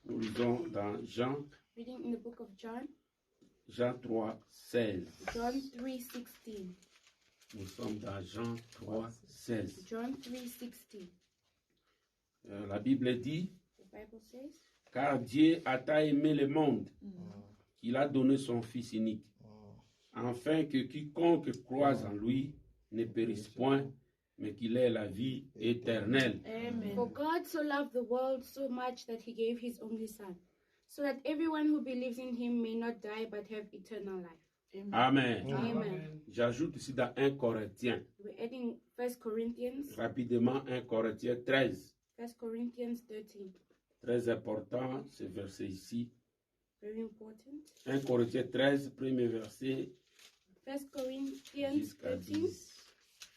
Nous lisons dans Jean, Reading in the book of John, Jean 3, 16. John 3:16. Nous sommes dans Jean 3, 16. John 3:16. La Bible dit, The Bible says, car Dieu a tant aimé le monde qu'il a donné son Fils unique, afin que quiconque croise en lui ne périsse point, mais qu'il ait la vie éternelle. Amen. For God so loved the world so much that he gave his only Son, so that everyone who believes in him may not die but have eternal life. Amen. Amen. J'ajoute ici dans 1 Corinthiens, We're adding 1 Corinthians, rapidement 1 Corinthiens 13. 1 Corinthians 13. Très important ce verset ici. Very important. 1 Corinthiens 13, premier verset 1 Corinthians jusqu'à 13, 10.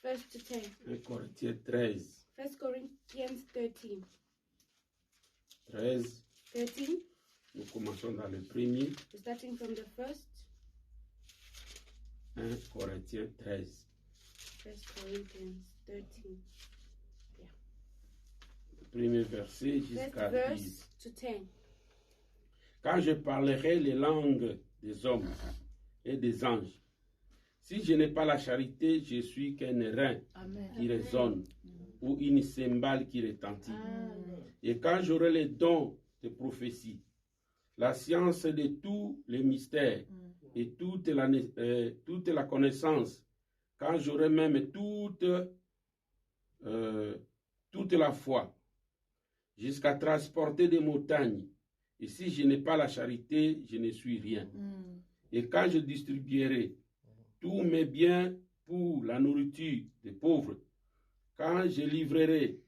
1 to 10. 1 Corinthiens 13. 1 Corinthians 13. 13. 13. Nous commençons dans le premier. We're starting from the first. 1 Corinthiens 13. 1 Corinthians 13. Le premier verset First jusqu'à 10. verse to 10. Quand je parlerai les langues des hommes et des anges, si je n'ai pas la charité, je suis qu'un rein qui résonne ou une cymbale qui retentit. Et quand j'aurai les dons de prophétie, la science de tous les mystères et toute la connaissance, quand j'aurai même toute la foi, jusqu'à transporter des montagnes, et si je n'ai pas la charité, je ne suis rien. Et quand je distribuerai tous mes biens pour la nourriture des pauvres, quand je livrerai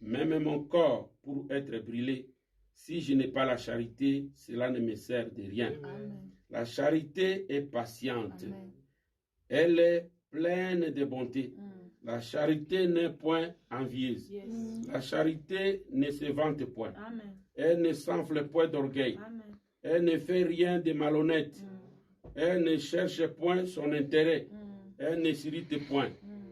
même mon corps pour être brûlé, si je n'ai pas la charité, cela ne me sert de rien. Amen. La charité est patiente. Amen. Elle est pleine de bonté. La charité n'est point envieuse. Yes. La charité ne se vante point. Amen. Elle ne s'enfle point d'orgueil. Amen. Elle ne fait rien de malhonnête. Elle ne cherche point son intérêt. Elle ne s'irrite point.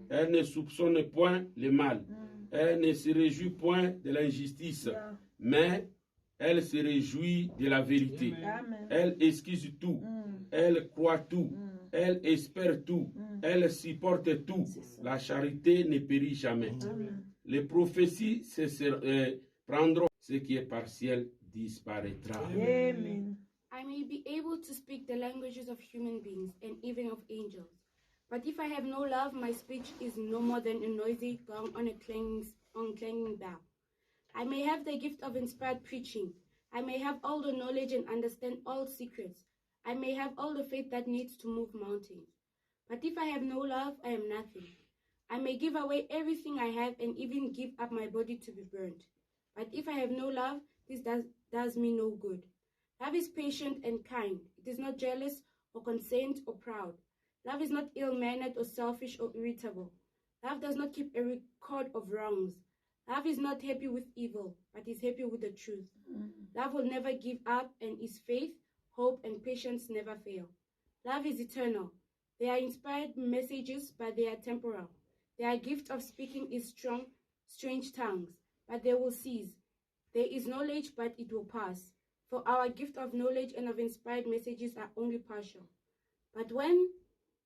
Elle ne soupçonne point le mal. Elle ne se réjouit point de l'injustice. Mais elle se réjouit de la vérité. Amen. Elle excuse tout. Elle croit tout. Elle espère tout. Elle supporte tout. La charité ne périt jamais. Les prophéties prendront. Ce qui est partiel disparaîtra. Amen. I may be able to speak the languages of human beings and even of angels. But if I have no love, my speech is no more than a noisy gong on a clanging bell. I may have the gift of inspired preaching. I may have all the knowledge and understand all secrets. I may have all the faith that needs to move mountains. But if I have no love, I am nothing. I may give away everything I have and even give up my body to be burned. But if I have no love, this does me no good. Love is patient and kind. It is not jealous or concerned or proud. Love is not ill-mannered or selfish or irritable. Love does not keep a record of wrongs. Love is not happy with evil, but is happy with the truth. Love will never give up, and its faith, hope, and patience never fail. Love is eternal. They are inspired messages, but they are temporal. Their gift of speaking is strong, strange tongues, but they will cease. There is knowledge, but it will pass. For our gift of knowledge and of inspired messages are only partial. But when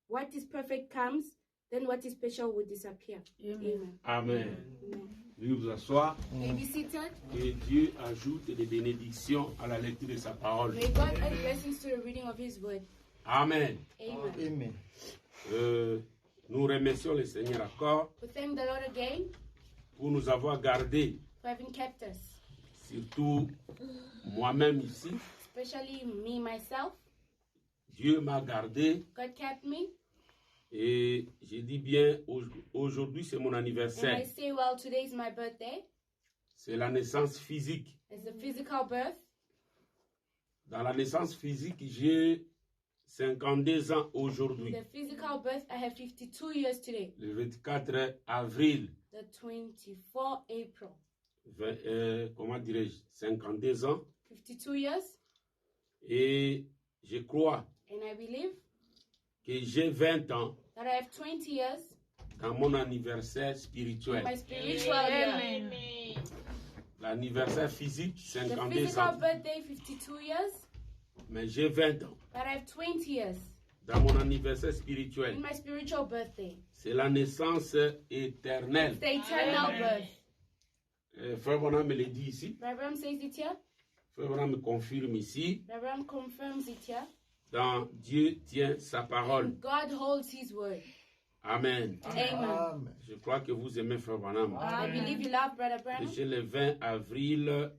what is perfect comes, then what is special will disappear. Amen. Amen. Amen. Veuillez vous asseoir. May be seated. Que Dieu ajoute des bénédictions à la lecture de sa parole. May God add blessings to the reading of His word. Amen. Amen. Nous remercions le Seigneur encore We thank the Lord again pour nous avoir gardés, for having kept us, surtout moi-même ici. especially me, myself. Dieu m'a gardé God kept me. et je dis bien, aujourd'hui c'est mon And I anniversaire. say, well, today is my birthday. C'est la naissance physique. It's a physical birth. Dans la naissance physique, j'ai 52 ans aujourd'hui. The physical birth, I have 52 years today. Le 24 avril, The 24 April. comment dirais-je, 52 ans. 52 years. Et je crois And I believe que j'ai 20 ans that I have 20 years dans mon anniversaire in spirituel. my spiritual year. La Anniversaire physique, The 52 physical ans. birthday, 52 years. Mais j'ai 20 ans. But I have 20 years Dans mon anniversaire in spirituel, my spiritual birthday. c'est la naissance éternelle. It's the eternal birth. Frère Bonham me le dit ici. Reverend says it here. Frère Bonham me confirme ici. Reverend confirms it here. Dans Dieu tient sa parole. God holds his word. Amen. Amen. Je crois que vous aimez Frère Bonham. I believe you love Brother Branham. J'ai le 20 avril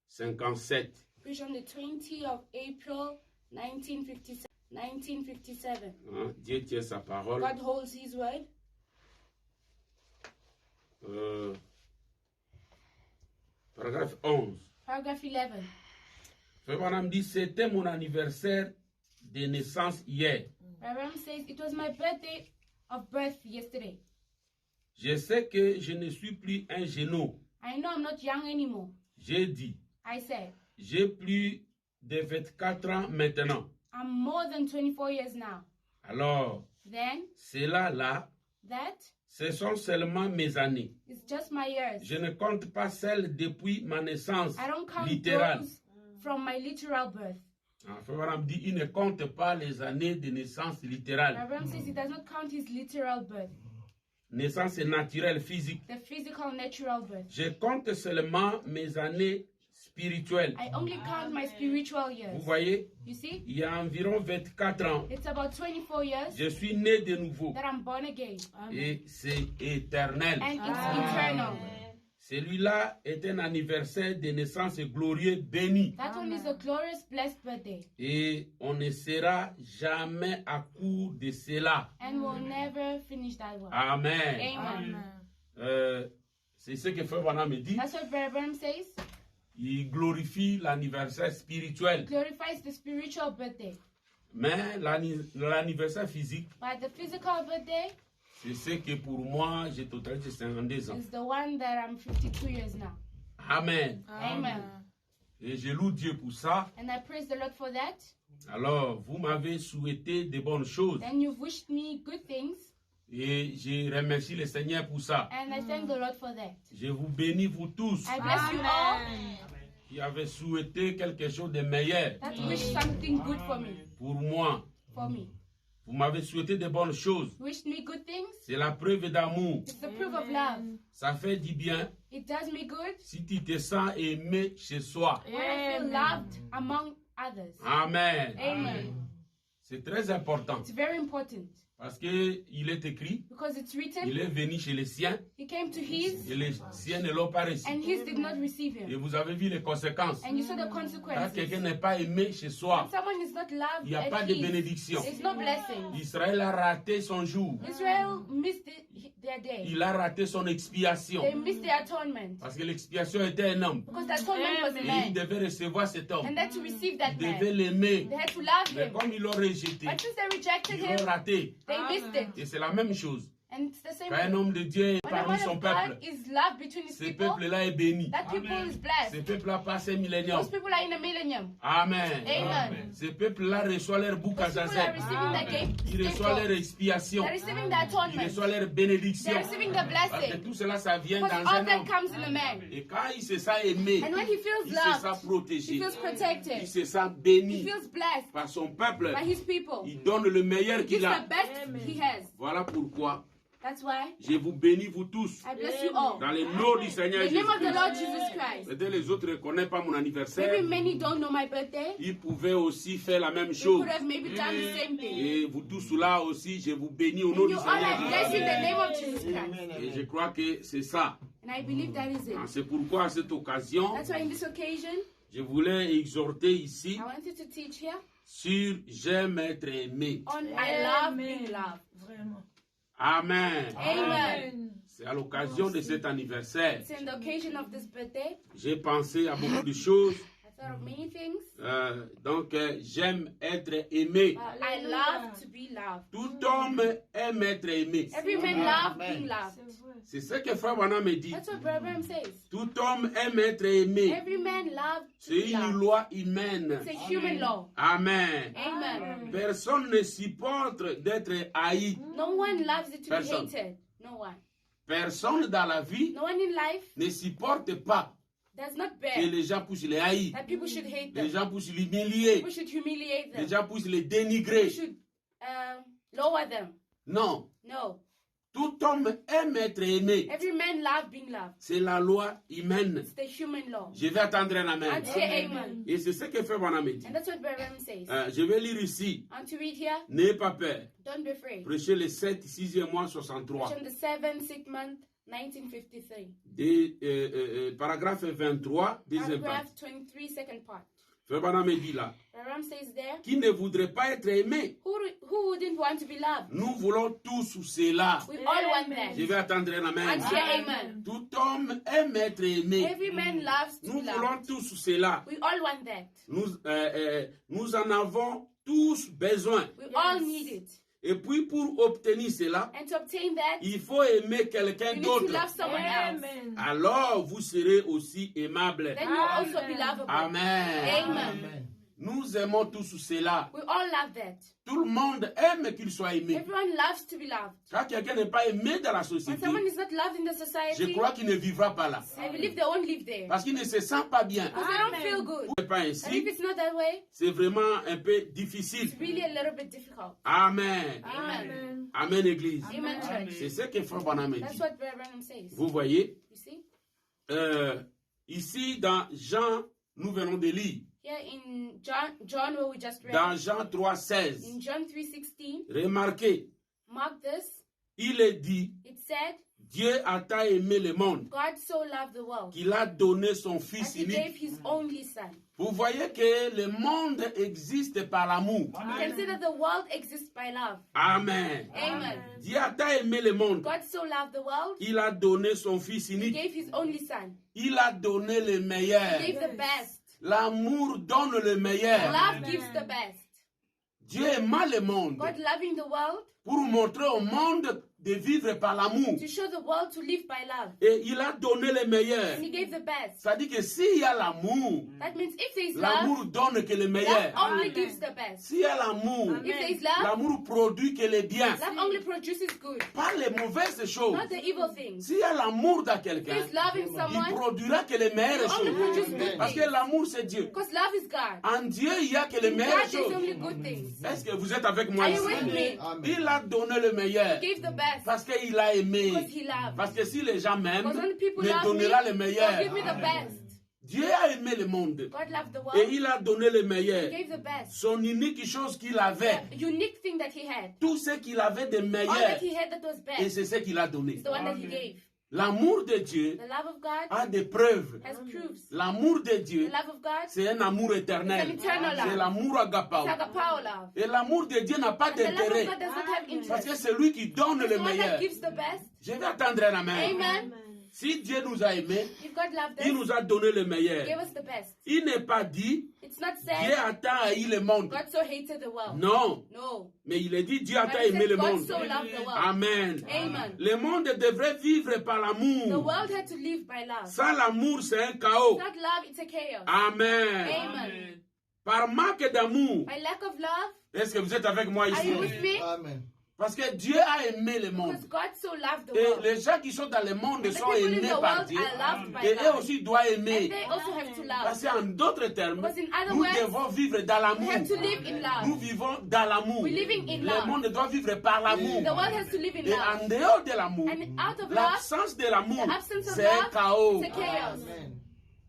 57. Preached on the 20th of April 1957. 1957. Hein, Dieu tient sa parole. God holds his word. Paragraphe 11. Paragraph 11. Frère Branham dit, c'était mon anniversaire de naissance hier. Reverend says, it was my birthday of birth yesterday. Je sais que je ne suis plus un genou. I know I'm not young anymore. J'ai dit, I said, j'ai plus de 24 ans maintenant. I'm more than 24 years now. Alors, Then, cela là, that ce sont seulement mes années. is just my years. Je ne compte pas celles depuis ma naissance I don't count littérale. those from my literal birth. Frère Branham dit, il ne compte pas les années de naissance littérale. Reverend says he does not count his literal birth, Naissance naturelle, physique. the physical natural birth. Je compte seulement mes années spirituelles. I only count my spiritual Vous years. voyez, You see, il y a environ 24 ans, it's about 24 years je suis né de nouveau. that I'm born again. Et c'est éternel. And it's eternal. Celui-là est un anniversaire de naissance glorieux béni. That one is a glorious, blessed birthday. Et on ne sera jamais à court de cela. And we'll never finish that one. Amen. Amen. C'est ce que Frère Branham me dit. That's what Brother Branham says. Il glorifie l'anniversaire spirituel. Glorifies the spiritual birthday. Mais l'anniversaire physique, But the physical birthday c'est ce que pour moi, j'ai totalement 52 ans. is the one that I'm 52 years now. Amen. Amen. Et je loue Dieu pour ça. And I praise the Lord for that. Alors, vous m'avez souhaité de bonnes choses. Then you've wished me good things. Et je remercie le Seigneur pour ça. And I thank the Lord for that. Je vous bénis, vous tous, I bless you all qui avez souhaité quelque chose de meilleur that wish something good for me. pour moi. For me. Vous m'avez souhaité de bonnes choses. Wished me good things. C'est la preuve d'amour. It's the proof of love. Ça fait du bien It does me good si tu te sens aimé chez soi. when I feel loved among others. Amen. Amen. C'est très important It's very important parce qu'il est écrit, because it's il written, est venu chez les siens he came to his et les siens ne l'ont pas reçu. and his did not receive Et him. vous avez vu les conséquences. And you saw the Quand consequences. quelqu'un n'est pas aimé chez soi, When someone is not loved il n'y a pas at de his, bénédiction. there's no blessing. Israël a raté son jour. Israel missed their day. Il a raté son expiation. They missed their atonement. Parce que l'expiation était un homme. Because the atonement was a Et il man. devait recevoir cet homme. And then to receive Il that devait man, l'aimer. they had to love Mais him. comme ils l'ont rejeté, But since they rejected ils l'ont him, raté. they missed it. Et c'est la même chose. And it's the same Quand un way. homme de Dieu est When a parmi man son of peuple, God is loved between his ce people, peuple-là est béni. that people is Ce blessed. peuple-là passe un millénium. Those people are in a millennium. Amen. Amen. Ce peuple-là reçoit leur bouc à Those people are zazen. receiving the Il gift. reçoit leur expiation. They're receiving the Il atonement. reçoit leur bénédiction. They're receiving the Parce que blessing. tout cela, ça vient Because dans all un that homme. comes in a man. Et quand il se sent aimé, And when he feels il se sent loved, he protégé. feels Il protected. se sent He béni feels blessed par son peuple. by his people. Il donne le meilleur He gives qu'il a. the best he has. Voilà pourquoi That's why je vous bénis, vous tous, I bless you all. dans le nom du In Seigneur the name of the Jésus-Christ. Lord Jesus Christ. Peut-être les autres ne connaissent pas mon anniversaire. Maybe many don't know my birthday. Ils pouvaient aussi faire la même They chose. could have maybe done the same thing. Et vous tous là aussi, je vous bénis au nom And du you all Seigneur are blessed in Jésus. the name of Jesus Christ. Et je crois que c'est ça. And I believe that is it. C'est pourquoi à cette occasion, That's why in this occasion, je voulais exhorter ici I wanted to teach here sur j'aime être aimé. on I love being loved. Amen. Amen. C'est à l'occasion de cet anniversaire. It's in the occasion of this birthday. J'ai pensé à beaucoup de choses. I thought of many things. Donc, j'aime être aimé. I love to be loved. Tout homme aime être aimé. Every man loves being loved. C'est ce que Frère Branham me dit. That's what Brother Branham says. Tout homme aime être aimé. Every man loves to C'est be une loved. loi humaine. It's a human law. Amen. Amen. Personne ne supporte d'être haï. No one loves it to Person. be hated. No one. Personne dans la vie No one in life ne supporte pas does not que bear les gens puissent les haïr, that people should hate les them. gens puissent l'humilier, People should humiliate les them. gens puissent les People dénigrer. should lower them. Non, No. tout homme aime être aimé. Every man loves being loved. C'est la loi humaine. It's the human law. Je vais attendre un And amen. to say amen. Et c'est ce que fait Branham dit. And that's what Branham says. Je vais lire ici. And to read here, N'ayez pas peur. don't be afraid. Prêchez le 7, 6e mois 63. On the 7th, 6th month, 1953. Paragraphe 23, deuxième Paragraph partie. 23, second part. Frère Branham dit là, Branham says there, qui ne voudrait pas être aimé? who wouldn't want to be loved? Nous voulons tous cela. We all want that. Je vais attendre un amen. And say amen. Tout homme aime être aimé. Every man loves to Nous be voulons loved. tous cela. We all want that. Nous en avons tous besoin. We all need it. Et puis pour obtenir cela, And to obtain that, il faut aimer quelqu'un you need to d'autre. love someone else. Alors vous serez aussi aimable. Then you will also be lovable. Amen. Amen. Nous aimons tous cela. We all love that. Tout le monde aime qu'il soit aimé. Everyone loves to be loved. Quand quelqu'un n'est pas aimé dans la When société, someone is not loved in the je society, crois qu'il ne vivra pas là. I believe they won't live there. Parce qu'il ne se sent pas bien. Because they don't feel good. Ce n'est pas And if ainsi, it's not that way, c'est vraiment un peu difficile. it's really a little bit difficult. Amen. Amen. Amen, Église. Amen, church. C'est ce que Frère Branham That's dit. what Branham says. Vous voyez, You see? ici dans Jean, nous venons de lire. Here in John where we just read, Dans Jean 3, 16, in John 3:16, remarquez, mark this, il est dit, it said, Dieu a tant aimé le monde God so loved the world qu'il a donné son that Fils he gave unique. his only son. Vous voyez que le monde existe par l'amour. You can say that the world exists by love. Amen. Amen. Dieu a tant aimé le monde God so loved the world, qu'il a donné son Fils he unique. gave his only son. Il a donné le meilleur. He gave the best. L'amour donne le meilleur. Love gives the best. Dieu aima le monde God loving the world pour montrer au monde de vivre par l'amour. to show the world to live by love. Et il a donné le meilleur. And he gave the best. Ça dit que s'il y a l'amour, That means if there is love, l'amour donne que le meilleur. love only gives the best. S'il y a l'amour, If there is love, l'amour produit que le bien. love only produces good, Pas les mauvaises choses. not the evil things. S'il y a l'amour dans If quelqu'un, there is love in il someone, produira que les meilleures only produce choses. good Parce que things. l'amour, c'est Dieu. Because love is God. En Dieu, il n'y a que les In meilleures God, there's choses. only good things. Est-ce que vous êtes avec moi Are you ici? with me? Il a donné le meilleur. He gave the best Parce qu'il a aimé. because he loved. Parce que si les gens m'aiment, Because when people il love me, donnera le they'll meilleur. give me the best. Dieu a aimé le monde. God loved the Et world. il a donné le He meilleur. gave the best. Son unique chose qu'il avait. The unique thing that he had. Tout ce qu'il avait de All meilleur. that he had that was Et best c'est ce qu'il a donné. is the one that he gave. L'amour de Dieu The love of God a des preuves. has proofs. L'amour de The Dieu, love of God c'est un amour éternel. It's an eternal love. C'est l'amour agapao. is like a power love. Et l'amour de Dieu n'a pas And the love of d'intérêt. God does not have Parce que interest. c'est lui qui donne He's le the one meilleur. that gives the best. Je vais attendre un amen. Amen. Si Dieu nous a aimés, If God loved il us, nous a donné le He meilleur. gave us the best. Il n'est pas dit, It's not Dieu said a tant haï le monde. God so hated the world. Non. No. Mais il est dit, Dieu a But tant it aimé said le God monde. so loved the world. Amen. Amen. Le monde devrait vivre par The l'amour. world had to live by love. Sans l'amour, c'est un chaos. Without love, it's a chaos. Amen. Amen. Par manque d'amour. By lack of love, Est-ce que vous êtes avec moi are ici? you with me? Amen. Parce que Dieu a aimé le monde. Because God so loved the Et world. les gens qui sont dans le monde The sont people in aimés the par world Dieu. are loved by Et eux love. aussi doivent And aimer. they also have to love. Parce qu'en d'autres termes, Because in other nous words, devons vivre dans We l'amour. have to live in Nous love. vivons dans l'amour. We're living in Le love. monde doit vivre par l'amour. The world has to live in Et en love. dehors de l'amour, And out of love, l'absence de l'amour, the absence of c'est un love, chaos. it's a chaos. Amen.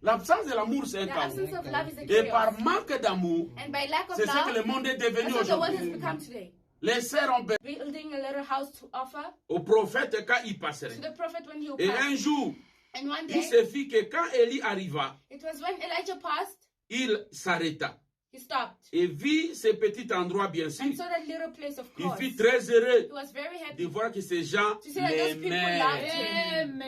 L'absence de l'amour, c'est un The chaos. absence of love is a Et par chaos. manque d'amour, And by lack of c'est ce que le love, monde est devenu that's what the world has aujourd'hui. become today. Les sœurs ont besoin Building a little house to offer au prophète quand il to passerait. the prophet when he Et passed. un jour, And one il day, se fit que quand Élie arriva, it was when Elijah passed, il s'arrêta he stopped. et vit ce petit endroit, bien sûr. And saw that little place of Il course. fut très heureux He was very de happy voir que ces gens to see that those people loved l'aimaient. him.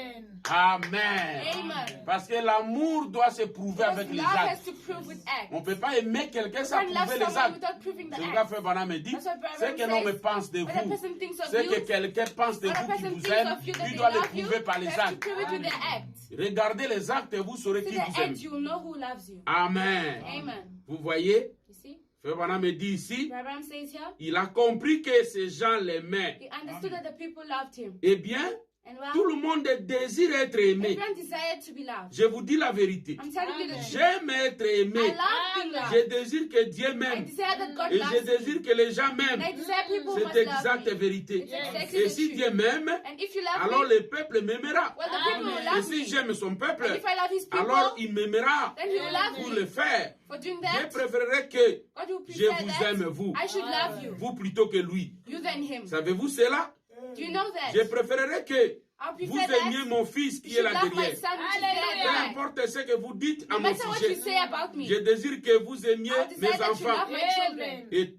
Amen. Amen. Parce que l'amour doit se prouver Because avec les love has actes. to prove with On ne acts. peut pas aimer quelqu'un sans You can't love prouver les someone actes. without proving the C'est pourquoi acts. Frère Branham me dit, That's what Branham ce qu'un homme says. pense de When a vous, person thinks of ce you, que quelqu'un pense de when a vous qui person vous thinks aime, of you that tu they dois le love you, prouver par you les have to actes. prove it with the acts. Regardez les actes et vous saurez See qui the vous aime. acts, you will know who loves you. Amen. Amen. Vous voyez, You see? Frère Branham me dit ici, Abraham says here, il a compris que ces gens l'aimaient. he understood that the people loved him. Eh bien, And Tout le monde désire être aimé. everyone desired to be loved. Je vous dis la vérité. I'm telling you the truth. J'aime être aimé. I love being loved. Je désire que Dieu I m'aime. desire that God Et je loves me. désire que les gens And m'aiment. I desire people must C'est love exacte me. vérité. It's exactly Et the si truth. Dieu m'aime, And if you love alors me, le peuple m'aimera. well, the people will Et love si me. j'aime son peuple, And if I love his people, alors il m'aimera then he will love pour me. le faire. For doing Je that, préférerais que God will je prefer vous that aime, vous. I should love you, Vous plutôt que lui. you than him. Savez-vous cela? Do you know that? Je préférerais que I'll vous prefer aimiez that mon fils you qui est should là love my derrière. son, which is Peu there. importe ce que vous dites à No mon matter what you sujet, say about me, je désire que vous aimiez I mes desire that you enfants. love my children. Et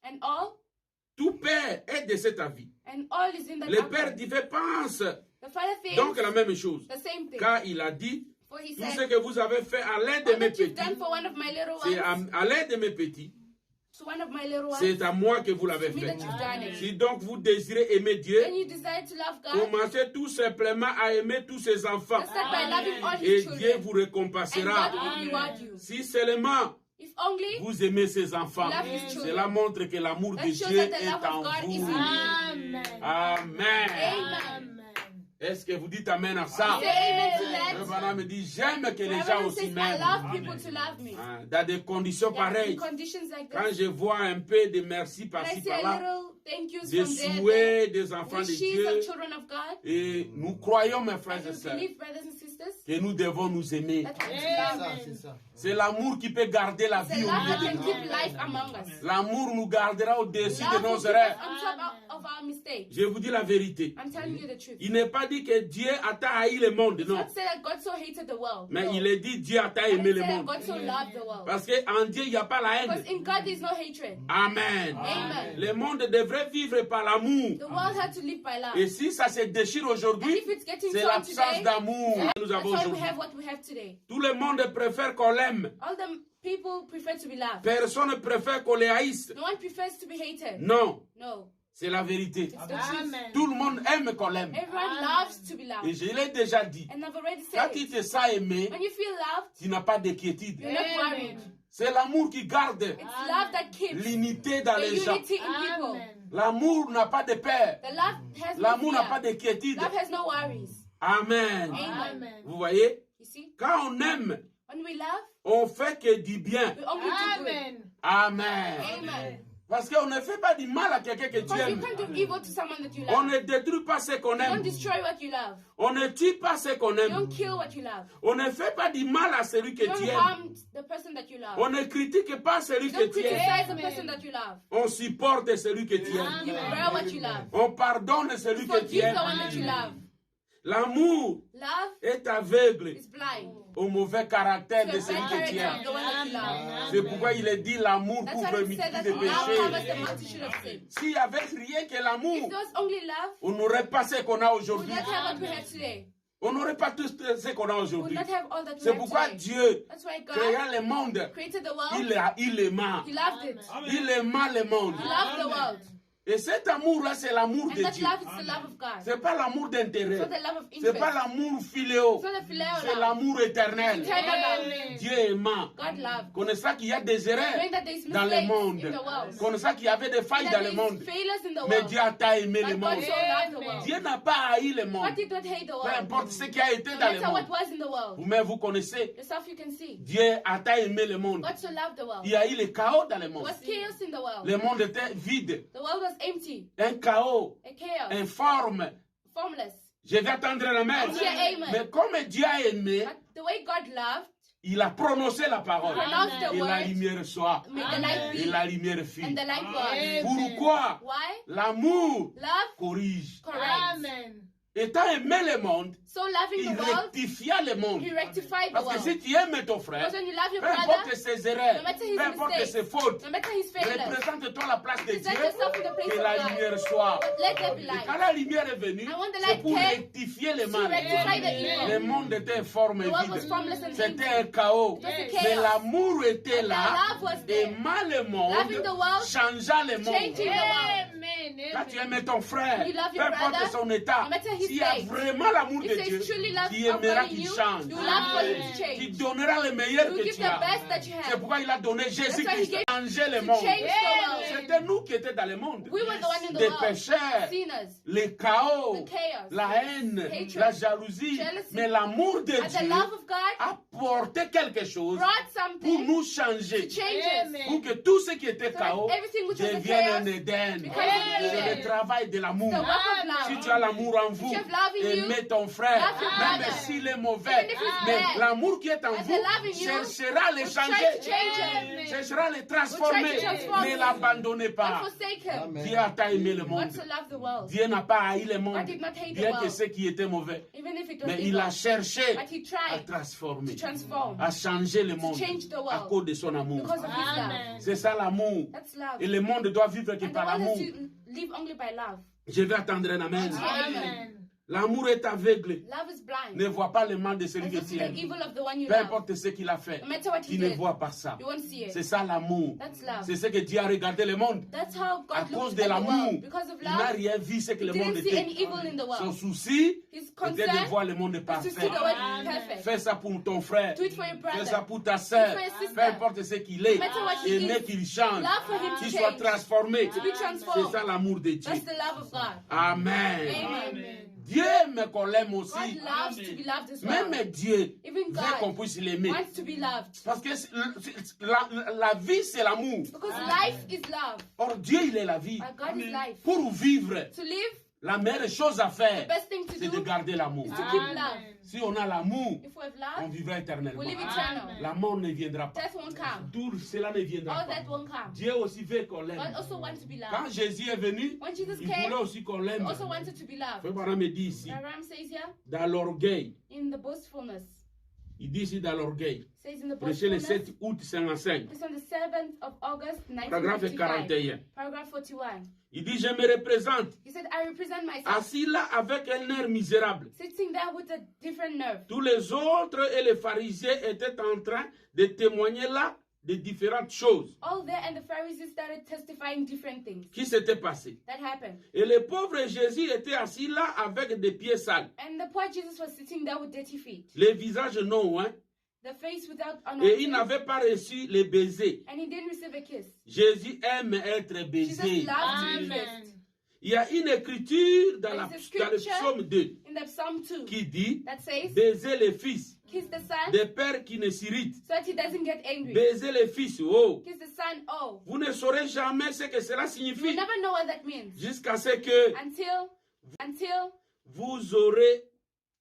And all père est de cet avis. And all is in the Le père apple. pense The father thinks donc la même chose. the same thing. Car il a dit, For he tout said, ce que vous avez fait à l'aide de all mes that you've petits, done for one of my little c'est ones, à l'aide de mes petits, to one of my little ones, c'est à moi que vous l'avez me fait. that you've done it. Si donc vous désirez aimer Dieu, Then you desire to love God, commencez tout simplement à aimer tous ses enfants. just start by loving all Et his Dieu children, vous and récompensera. God will reward you. Si seulement If only vous aimez ses enfants, love his children. cela montre que l'amour de That shows Dieu that the est love en of God is in vous. you. Amen. Amen. Est-ce que vous dites Amen à ça? Say amen to Le that. Branham me dit, j'aime que les gens Everyone aussi says, I m'aiment. love people to love me. Ah, dans des conditions Yeah, in pareilles. conditions like Quand this, je vois un peu de merci when I par-ci see a par-là, little thank yous des from there, souhaits des enfants de wishes Dieu, of children of God, et nous croyons, mes frères and et you sœurs, believe, brothers and sisters, que nous devons nous aimer. that we love. C'est ça. C'est l'amour qui peut garder la It's a vie au love milieu that de can nous. keep life among us. L'amour nous gardera au-dessus de Love will nos keep us erreurs. on top of our mistakes. Je vous dis la vérité. I'm telling you the truth. Il n'est pas dit que Dieu a tant haï le monde, It's non. not say that God so hated the world. Mais no. il est dit Dieu a tant And aimé it's le say that monde. God so loved the world. Parce qu'en Dieu, il n'y a pas la Because haine. in God there is no hatred. Amen. Amen. Le monde devrait vivre par l'amour. The world had to live by love. Et si ça se déchire And aujourd'hui, if it's getting c'est torn l'absence today, d'amour que nous that's avons why we aujourd'hui. have what we have today. Tout le monde préfère qu'on l'aime. All the people prefer to be loved. Personne ne préfère qu'on les haïsse. No one prefers to be hated. Non, No. c'est la vérité. It's the truth. Tout le monde aime qu'on l'aime. Everyone loves to be Et loved. je l'ai déjà dit. And I've already Quand said tu it. te sens aimé, When you feel loved, tu n'as pas d'inquiétude. you're not worried. C'est l'amour qui garde It's love that keeps l'unité dans the les gens. unity in people. L'amour n'a pas de peur. The love has no L'amour n'a pas fear. d'inquiétude. Love has no worries. Amen. Amen. Vous voyez, You see, quand on aime, when we love, on fait que du bien. we only do good. Amen. Amen. Parce qu'on ne fait pas du mal à quelqu'un que tu Because you aimes. can't do evil to someone that you On love. ne détruit pas ce qu'on You don't aime. destroy what you love. On ne tue pas ce qu'on You aime. don't kill what you love. On ne fait pas du mal à celui que You tu don't aimes. harm the person that you love. On ne critique pas celui You que don't tu aimes. criticize the person that you love. On supporte celui que tu You aimes. bear what you love. On pardonne celui que tu Forgive the aimes. one that you love. L'amour Love est aveugle is blind. au mauvais caractère To de the celui bad que tu character of aimes. the one that you love. C'est pourquoi il est dit l'amour That's couvre why une it said that multitude de love covers péchés. the multitude of sins. S'il n'y avait rien que l'amour, If there was only love, on n'aurait pas ce qu'on a we would aujourd'hui. not have what we have today. On n'aurait pas tout ce qu'on a We would aujourd'hui. not have all that we C'est have pourquoi today. Dieu, That's why God créant le monde, created the world. il aima. He loved it. Il aima le monde. He loved the world. Et cet amour-là, c'est l'amour And de that Dieu. love is the love of God. Ce n'est pas l'amour It's d'intérêt. not the love of Ce n'est pas interest. l'amour philéo. It's not the phileo C'est love. l'amour éternel. Eternal love. Dieu aima. God loved. Connaissant qu'il y a des erreurs Knowing that there is dans le mistakes monde. in the world. Connaissant qu'il y avait des failles That dans there le is monde. failures in the Mais world. Dieu a tant aimé le But God monde. so loved the world. Dieu n'a pas haï le monde. God did not hate the Peu world. importe ce qui a été No dans le matter what monde. was in the world. Vous-même, vous connaissez. Yourself you can see. Dieu a tant aimé le monde. God so loved the world. Il y a eu le chaos dans le There monde. was chaos in the world. Le monde était vide. The world was empty. Un chaos. A chaos. Informe. Formless. Je vais attendre la mer. Dieu aime. Mais comme Dieu a aimé, But the way God loved, il a prononcé la parole. pronounced the Et la word, lumière soit. made the light Et be, la lumière fut. and the light was. Pourquoi? Why? L'amour Love corrige. corrects. Étant aimé le monde, So loving il the world, rectifia le monde. he rectified the Parce que world. si tu aimes ton frère, Because when you love your peu importe brother, ses erreurs, no matter his peu importe mistakes, ses fautes, no matter his failures, représente-toi la place de Dieu, present yourself in the place que of la God. lumière soit. But let there be Et light. quand la lumière est venue, And when the c'est light pour came, rectifier le to mal. rectify the evil. Le monde était informe et The world was vide. formless and C'était empty. un chaos. It was a Mais chaos. l'amour était And là, the love was there. aimant le monde, Loving the world, changeant le monde. changing the world. Quand tu aimes ton frère, You love peu your importe brother, son état, no matter his s'il y a state, vraiment l'amour de if Dieu, there's truly love tu of aimeras God in qu'il you, change. you love for him to Qui change. donnera le meilleur You que give tu the as. best that you C'est have. pourquoi il a donné why he Jésus-Christ gave pour changer le to monde. change the world. C'était nous qui étions dans le monde. We were the one in the Des world. pécheurs, Sinners. les chaos, The chaos, la haine, hatred, la jalousie. jealousy. Mais l'amour de And the Dieu love of God a porté quelque chose brought pour something nous to changer. change us. Pour que tout ce qui était So chaos that everything which was a devienne chaos un Éden. becomes an C'est Eden. le travail de l'amour. The work of Si love. tu as l'amour en vous, you have love in you, aimez ton frère, love your même brother. s'il est mauvais. Even if he's Mais bad. l'amour qui est en And the vous love in you cherchera à le will try to changer, change him. cherchera à le transformer. Will try to transform Ne him. l'abandonnez Don't pas. forsake him. Dieu a tant aimé le God monde. so loved the world. Dieu n'a pas haï le monde, God did not hate the bien que world. ceux qui étaient mauvais. Even if it was Mais evil. il a cherché But he à tried transformer, to transform à changer le monde change the world à cause de son amour. because of his love. C'est ça l'amour. That's love. Et le monde doit vivre que And the par one l'amour. that you live only by love. Je vais attendre un amen. Amen. L'amour est aveugle. Love is blind. Ne vois pas le mal de celui And que to see tu the aimes. evil of the one you Peu love. importe ce qu'il a fait, No matter what he tu ne did, vois pas ça. you won't see C'est it. ça l'amour. That's love. C'est ce que Dieu a regardé le monde. That's how À God cause looked de at the l'amour, world. Because of il n'a love, rien vu ce que he le monde didn't see any était. evil in the Son world. souci His était de concern voir le monde was to parfait. see the world perfect. Fais ça pour ton frère. Do it for your Fais brother. ça pour ta soeur. Do it for your sister. Peu importe ce qu'il est. No matter what he Aimer is. qu'il change. Love for him to Qu'il soit change. transformé. To be C'est transformed. ça l'amour de Dieu. That's the love of God. Amen. Amen. Dieu aime qu'on l'aime God aussi. loves to be loved as well. Même Dieu Even veut qu'on God puisse l'aimer. wants to be loved. Parce que la vie, c'est l'amour. Because life is love. Or, Dieu, il est la vie. But God is life. Pour vivre, To live, la meilleure chose à faire, the best thing to c'est de do garder l'amour. is to keep love. Si on a l'amour, If we have on love, vivra éternellement. we live eternal. La mort ne viendra pas. Death won't come. Tout cela ne viendra All that pas. won't come. Dieu aussi veut qu'on God l'aime. also wants to be Quand loved. Jésus est venu, When Jesus il came, voulait aussi qu'on he l'aime. also wanted to be loved. Frère Branham me dit ici, Abraham says here, dans l'orgueil, in the boastfulness. il dit ici dans l'orgueil, Says in the prêché le boastfulness. 7 août 55, It's on the 7th of August, paragraphe 1955. 41. Paragraph 41. Il dit, je me représente He said, I represent myself. assis là avec un air misérable. Sitting there with a different nerve. Tous les autres et les pharisiens étaient en train de témoigner là de différentes choses All there, and the Pharisees started testifying different things qui s'étaient passées. that happened. Et le pauvre Jésus était assis là avec des pieds sales, And the poor Jesus was sitting there with dirty feet, les visages non, hein, the face without et il anointing, n'avait pas reçu les baisers. and he didn't receive a kiss. Jésus aime être Jesus baisé. loved to be kissed. Il y a une écriture dans, There is a dans le scripture psaume 2 in the Psalm 2 qui dit that says, baiser les fils kiss the son des pères qui ne s'irritent. so that he doesn't get angry. Baiser les fils, oh, Kiss the son, oh. vous ne saurez jamais ce que cela You will signifie never know what that means jusqu'à ce que until vous aurez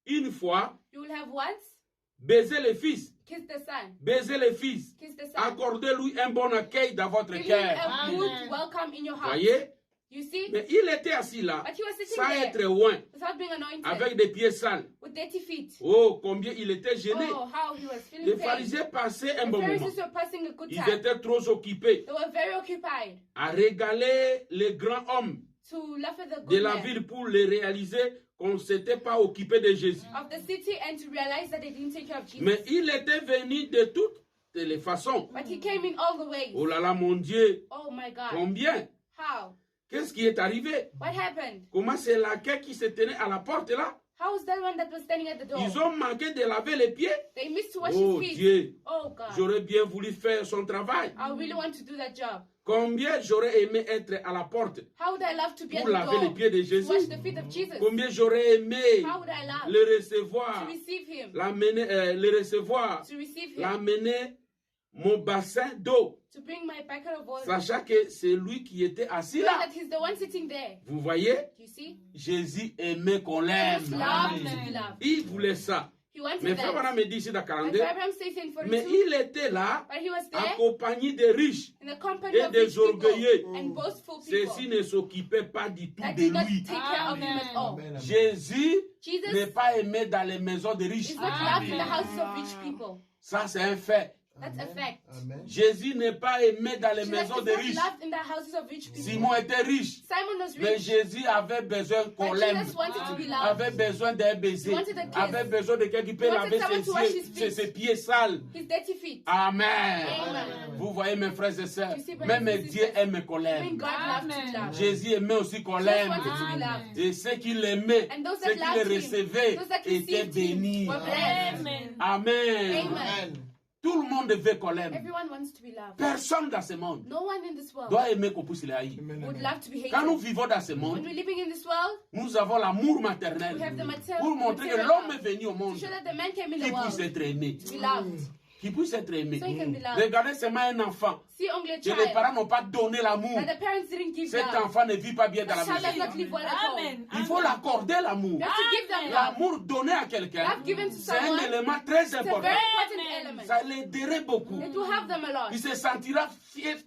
une fois you will have once baiser les fils, kiss the son. baiser les fils, Kiss the son. accordez-lui un bon accueil dans votre Give him cœur. a good welcome in your heart. Voyez? You see? Mais il était assis là, But he was sitting sans there être loin, without being anointed, avec des pieds sales. with dirty feet. Oh, combien il était gêné. Oh, how he was feeling Les pain. pharisiens passaient un The bon moment. Pharisees were passing a good Ils time. étaient trop occupés They were very occupied à régaler les grands hommes to laugh at the de good la men ville pour les réaliser qu'on ne s'était pas occupé de Jésus. of the city and to realize that they didn't take care of Jesus. Mais il était venu de toutes les façons. But he came in all the ways. Oh là là, mon Dieu, Oh my God. combien? How? Qu'est-ce qui est arrivé? What happened? Comment c'est laquelle qui se tenait à la porte là? How was that one that was standing at the door? Ils ont manqué de laver les pieds. They missed to wash Oh his feet. Dieu, Oh God. j'aurais bien voulu faire son travail. I really want to do that job. Combien j'aurais aimé être à la porte How would I love to be at pour the laver door les pieds de to Jésus? wash the feet of Jesus? Combien j'aurais aimé How would I love le to recevoir, receive him? le recevoir, To receive him? l'amener mon bassin d'eau, To bring my bucket of water? sachant que c'est lui qui était assis Knowing là. that he's the one sitting there. Vous voyez, You see? Jésus aimait qu'on Jesus l'aime. loved to be loved. Il voulait ça. He wanted Mais Frère that. Branham me dit ici dans But 42, Abraham says in mais 42, il était là, but he was there accompagné des riches. in the company et of des rich people orgueilleux. and boastful people Ceux-ci ne s'occupaient pas du tout that de did not lui. take care of him at all. Jésus n'est Jesus pas aimé dans les maisons des riches. is not loved in the houses of rich people. Ça, c'est un fait. That's a fact. Jésus n'est pas aimé dans les Jesus maisons is des not riches. loved in the houses of rich people. Simon était riche, Simon was mais rich, Jésus avait besoin qu'on but l'aime, Jesus wanted to be avait loved. besoin d'un baiser, He wanted a kiss. avait besoin de quelqu'un qui peut He wanted laver someone to wash his feet. ses pieds sales. His dirty feet. Amen. Amen. Vous voyez mes frères et sœurs, You see, brothers même and Dieu sisters, aime qu'on Even l'aime. God loved to be loved. Jésus aimait aussi qu'on Jesus l'aime. wanted to be loved. Et ceux qui l'aimaient, And those ceux that qui le loved him, recevaient, those that étaient received him, bénis. were blessed. Amen. Amen. Tout le monde veut qu'on l'aime. Everyone wants to be loved. Personne dans ce monde No one in this world doit aimer qu'on puisse le haïr. would love to be Quand nous hated. vivons dans ce When monde, we're living in this world, nous avons l'amour we maternel have the pour montrer que material l'homme love est venu au to monde show that the man came in qui the puisse world être aimé. to be loved. Qui puisse être aimé. So he can be loved. Regardez seulement un enfant See only a que les child parents n'ont pas donné l'amour. that the parents didn't give Cet love. enfant ne vit pas bien dans la The child does maison. not live well at home. Il faut l'accorder l'amour. You have to give them love. L'amour donné à quelqu'un, Love given to c'est un someone, élément très it's a important. very important element. Ça l'aiderait beaucoup. It will help them a lot. Il se sentira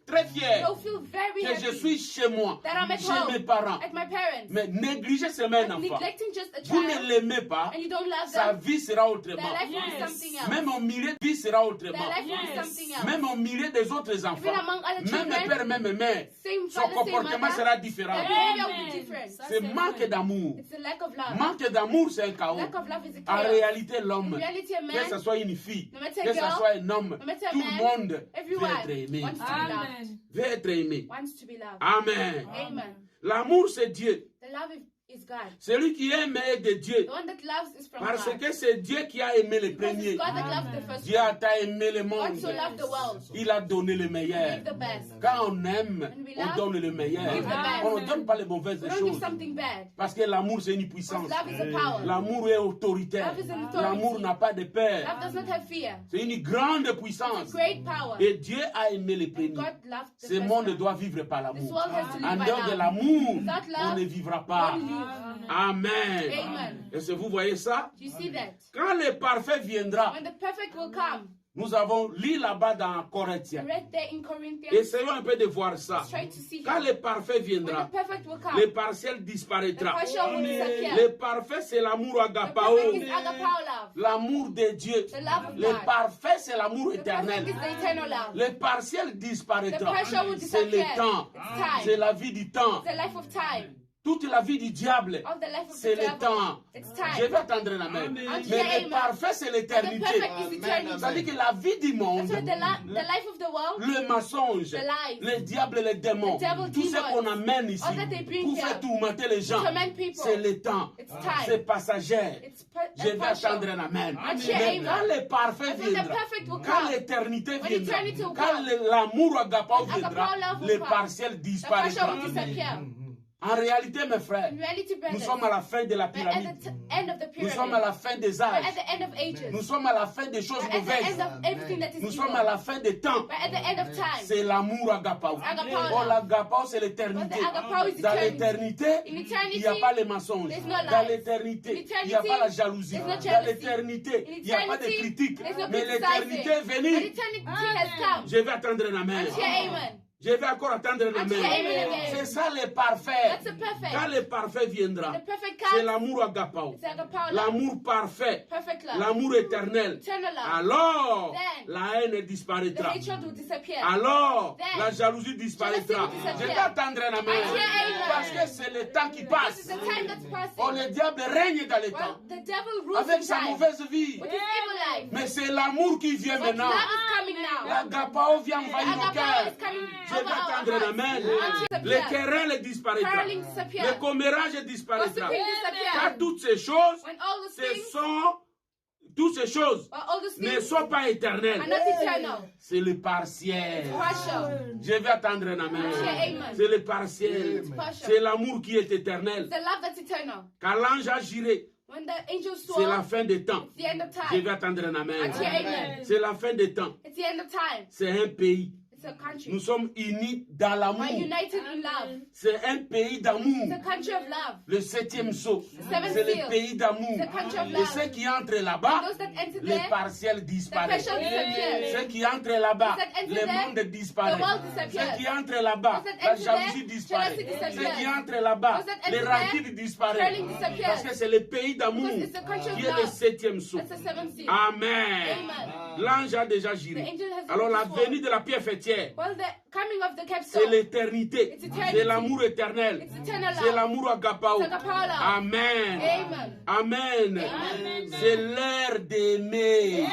très fier They'll feel very que je happy suis chez moi, that I'm at chez home, mes parents. at my parents. Mais négligez seulement un But enfant. neglecting just a Vous ne child l'aimez pas, and you don't love sa them, vie sera their autrement. life will be something else. Même au milieu de vie sera Their autrement. life will be something else. Même au milieu des autres Even enfants. among other Même children, père, même mère. same Son father, same comportement mother, sera différent. their behavior will be different. C'est manque d'amour. It's a lack of love. Manque d'amour, c'est un chaos. Lack of love is a En chaos. réalité, l'homme, In reality, a que ce man, soit une fille, no matter a que ce girl, soit un homme, no matter a tout man, le monde veut everyone être aimé. wants to be loved. Veut être aimé. Wants to be loved. Amen. Amen. L'amour, c'est Dieu. The love is God. Celui qui aime est de Dieu. The one that loves is from Parce God. que c'est Dieu qui a aimé le Because premier. it's God that loved the first Dieu one. a tant aimé le God monde. so loved the world. Il a donné le He meilleur. gave the best. Quand on aime, When we on love, donne le meilleur. give the best. On ne donne pas les mauvaises We don't give choses. something bad. Parce que l'amour, c'est une Because puissance. love is a power. L'amour est autoritaire. Love is an authority. L'amour n'a pas de peur. Love does not have fear. C'est une grande It's puissance. a great power. Et Dieu a aimé les And premiers. God loved the Ce first monde one. doit vivre par This l'amour. world has to En live by dehors de love. l'amour, Without on love, ne vivra pas. won't live. Amen. Amen. Est-ce que vous voyez ça? Do you see that? Quand le parfait viendra, When the perfect will come, nous avons lu là-bas dans we Corinthiens. read there in Corinthians, Essayons un peu de voir ça. let's try to see Quand him. le parfait When viendra, the perfect will come, le partiel the disparaîtra. partial will disappear. Le parfait, c'est l'amour The agapao. perfect is agapao love. L'amour de Dieu. The love of Le God. parfait, c'est l'amour The perfect éternel. is the eternal love. Le partiel The disparaîtra. partial will C'est disappear. le temps. It's C'est time. la vie du temps. It's the life of time. Toute la vie du diable, All the life of c'est the le devil. temps. It's Je time. vais attendre la main. Until Mais le amen. parfait, c'est But the l'éternité. perfect is eternity. C'est-à-dire que la vie du monde, That's why the life of the world, le mensonge, the lies, le diable et les démons, the devil, tout ce demons, qu'on amène ici all that they bring pour faire here, tourmenter les gens, torment people, c'est le temps. it's C'est time. passager. It's Je vais partial. attendre la main. Until Mais amen. quand le parfait When the viendra, perfect will quand come, l'éternité when viendra, eternity will quand come, l'amour agapao when viendra, agapao love will le come, partiel the disparaîtra. partial will disappear. En réalité, mes frères, In reality, nous brothers, sommes à la fin de la we're at pyramide. the end of the Nous pyramid. sommes à la fin des We're âges. at the end of ages. Nous sommes à la fin des choses We're at the mauvaises. end of everything that is Nous evil. sommes à la fin des temps. We're at the end of time. C'est l'amour agapao. Agapao. Oh, l'agapao, c'est l'éternité. But the agapao is Dans eternity. l'éternité, In il eternity, n'y a pas les mensonges. there's no Dans lies. l'éternité, In il n'y a pas la eternity, jalousie. there's no Dans jealousy. l'éternité, In il n'y a pas de eternity, critiques. there's no Mais l'éternité est criticizing. But venue. eternity has come. Je vais attendre la main. Until amen. Je vais encore attendre la Until main. amen again. C'est ça le parfait. That's the perfect. Quand le parfait viendra, The perfect c'est comes. l'amour agapao. It's agapao love. L'amour parfait. Perfect love. L'amour éternel. Eternal love. Alors, Then, la haine the disparaîtra. hatred will disappear. Alors, Then, la jalousie disparaîtra. jealousy will Je disappear. vais attendre la main. Until amen. Parce que c'est le temps qui This is passe. the time that's passing. Oh, le diable règne dans le Well, temps. the devil rules Avec in sa time. mauvaise vie. With his evil life. Mais c'est l'amour qui vient But maintenant. love is coming now. L'agapao vient envahir nos Agapao cœurs. is coming Je vais over our attendre la hearts. main. Until Les disappear. querelles disparaîtront. Quarreling disappear. Le commérage disparaîtra. Gossiping disappear. Car toutes ces choses, When all those things, toutes ces choses all those ne things sont pas éternelles. are not eternal. C'est le partiel. It's partial. Je vais attendre la main. Amen. C'est le partiel. It's partial. C'est l'amour qui est éternel. It's the love that's eternal. Quand l'ange a giré, When the angels c'est la swore, fin des temps. it's the end of Je time. vais attendre la main. Until amen. C'est la fin des temps. It's the end of time. C'est un pays. It's It's a country. Nous sommes unis dans We're l'amour. united in love. C'est un pays d'amour. It's a country of love. Le 7e sceau, seventh c'est le seal. pays d'amour. It's a country of Et love. ceux qui entrent là-bas, Those that enter les there, partiels disparaissent. the partial disappears. Ceux qui entrent là-bas, Those that enter le there, monde the disparaît. world disappears. Ceux qui entrent là-bas, Those that la enter jalousie there, disparaît. jealousy disappears. Ceux qui entrent là-bas, Those that enter les there, rancunes disparaissent. quarreling disappears. Parce que c'est le pays d'amour Because it's the country of qui est le love. 7e sceau. That's the seventh seal. Amen. Amen. L'ange a déjà The giraé. angel has Alors la sworn. venue de la pierre fêtière, Well, the coming of the c'est capstone. l'éternité. It's eternity. C'est l'amour éternel. It's eternal C'est love. l'amour agapao. It's agapao love. Amen. Amen. Amen. Amen. C'est l'ère d'aimer. Time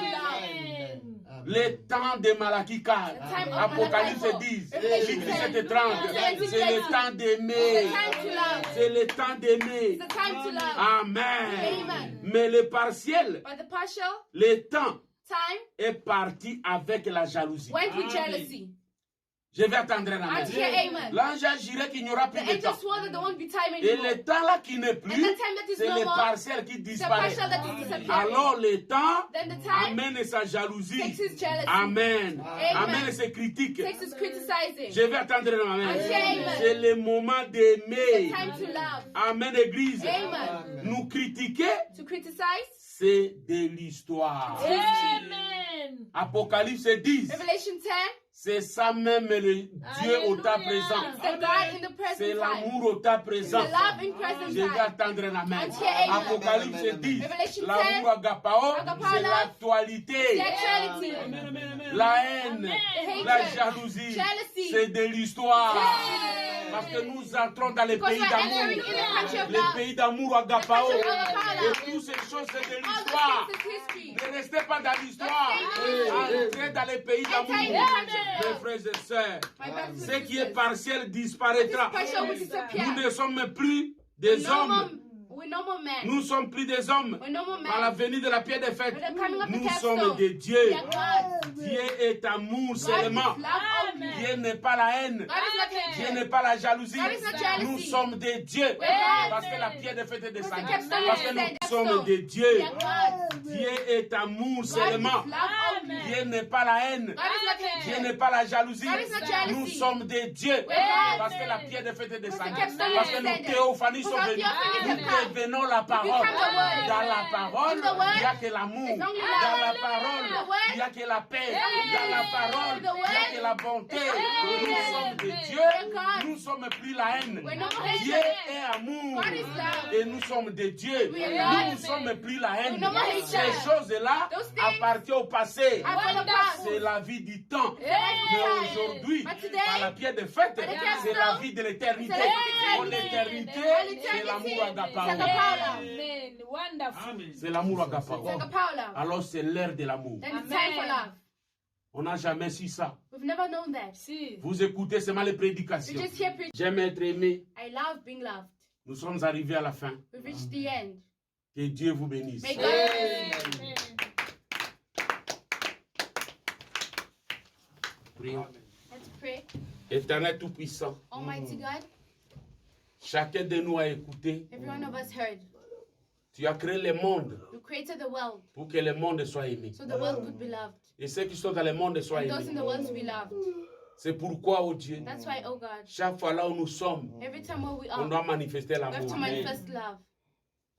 to love. Le temps de Malachi 4. time of Apocalypse Malachi 10. Revelation Jésus 10. 30. C'est le temps d'aimer. It's the time to love. C'est le temps d'aimer. It's the time to love. Amen. Amen. Mais le partiel, But the partial le temps time est parti avec la jalousie. went with jealousy. Je vais attendre un amen. And here, amen. L'ange a juré qu'il n'y aura The plus de angel temps. swore that there won't be time Et anymore. le temps là qui n'est plus, And the time that is c'est no le more, partiel qui The disparaît. partial that is disappearing. Alors le temps Then the time amène sa jalousie. takes his jealousy. Amen. Amen. Amène ses critiques. Takes his criticizing. Je vais attendre un amen. Amen. C'est le moment The d'aimer. time to love. Amen, Église. Amen. Nous critiquer, To criticize. c'est de l'histoire. Amen. Apocalypse 10, Revelation 10. c'est ça même le Dieu au temps Alléluia. présent. It's the God in the present C'est time. l'amour au temps It's présent. the love in present Je vais time. attendre un amen. Until amen. Apocalypse 10, Revelation l'amour agapao, Agapao c'est love. l'actualité. The actuality. La haine, The la hatred. jalousie, Jealousy. c'est de l'histoire. Yes. Parce que nous entrons dans le Because pays we're entering d'amour. in the country of Le love. pays d'amour agapao. The country of agapao. Et toutes ces choses, c'est de All l'histoire. the things is history. Ne restez pas dans l'histoire. Entrez dans le pays d'amour. Enter in the country of Mes love. frères et sœurs, My brothers and ce qui est sisters. partiel disparaîtra. Partial will disappear. Nous ne sommes plus des hommes. We're no more men. Nous ne sommes plus des hommes. We're no more men. Par la venue de la pierre des fêtes, With the coming of the nous capstone. sommes des dieux. We are gods. Dieu est amour God is seulement. love only. Dieu n'est pas la haine. God is not Dieu hatred. n'est pas la jalousie. God is not jealousy. Nous sommes des dieux. We're Parce que la pierre des fêtes est descendue. Because the capstone Parce is que descended. nous sommes des dieux. We are gods. Dieu est amour God is seulement. love only. Dieu n'est pas la haine. God is not Dieu hatred. n'est pas la jalousie. God is not jealousy. Nous sommes des dieux. We're Parce que la pierre des fêtes est descendue. Because the capstone Parce is que nos descended. théophanies sont Because venues. theophanies Nous have come. devenons la parole. become the word. Dans la parole, In the word, il n'y a que l'amour. it's only Dans la love. parole, In the word, il n'y a que la paix. only Dans la peace. parole, In the il n'y a word, que la bonté. only Nous love. sommes des We're dieux. God. Nous sommes plus la haine. We're no more Dieu hatred. est amour. God is love. Et nous sommes des dieux. We are Nous God. ne sommes plus la haine. We're no more hatred. Ces choses-là Those things appartiennent au passé. are for the past. C'est la vie du temps. Yeah. Mais aujourd'hui, But today, par la pierre de fête, by the c'est la capstone, vie de l'éternité. c'est la vie Pour de l'éternité, l'éternité. c'est l'amour agapao. C'est agapao. Amen. Wonderful. C'est l'amour agapao. It's like a power love. Alors c'est l'ère de l'amour. Then it's time for love. On n'a jamais su ça. We've never known that. Si. Vous écoutez seulement les We prédications. just hear preaching. J'aime être aimé. I love being loved. Nous sommes arrivés à la fin. We've reached the end. Que Dieu vous bénisse. May God bless you. Amen. Prions. Let's pray. Éternel Tout-Puissant, Almighty God, chacun de nous a écouté. every one of us heard. Tu as créé le monde You created the world pour que le monde soit aimé. so the world could be loved. Et ceux qui sont dans le monde soient And those in aimés. the world to be loved. C'est pourquoi, oh Dieu, That's why, oh God, chaque fois là où nous sommes, every time where we on are, doit manifester we have l'amour. to manifest love.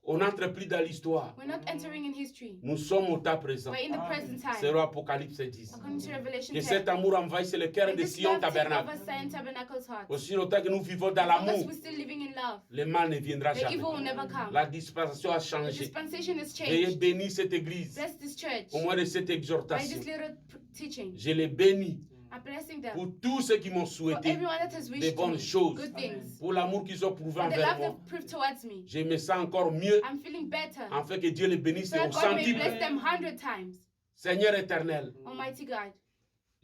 On n'entre plus dans l'histoire. We're not entering in history. Nous sommes au temps présent. We're in the present C'est time. Apocalypse 10. According to Revelation Que 10. cet amour envahisse le cœur May de this Sion love take Tabernacle. over Zion Tabernacle's heart. Aussi longtemps que nous vivons dans As long as l'amour, we're still living in love, le mal ne viendra the jamais. evil will never come. La dispensation a The changé. dispensation has Veuillez changed. bénir cette église. Bless this church Au moins de cette by exhortation. this little teaching. Je les bénis I'm blessing them pour tous ceux qui m'ont for souhaité everyone that has des wished bonnes me choses. good things. Pour l'amour qu'ils ont prouvé For the envers love moi. they've proved towards me. Je me sens encore mieux I'm feeling better. afin que Dieu les bénisse So that au God may centuple. bless them 100 times. Seigneur éternel, Almighty God,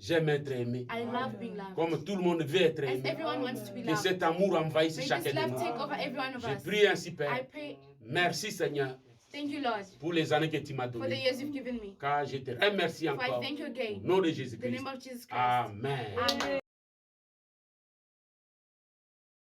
j'aime être aimé. I love being loved. Comme tout le monde veut être As aimé. everyone wants to be Que loved. cet amour envahisse May chacun this de love nous. take over every one of Je us. prie ainsi, I Père. pray, Merci, Seigneur, thank you, Lord, pour les années que tu m'as for the données. years you've given me. Car je te remercie For I encore. thank you Au again. nom de In the Jésus-Christ. name of Jesus Christ. Amen. Amen.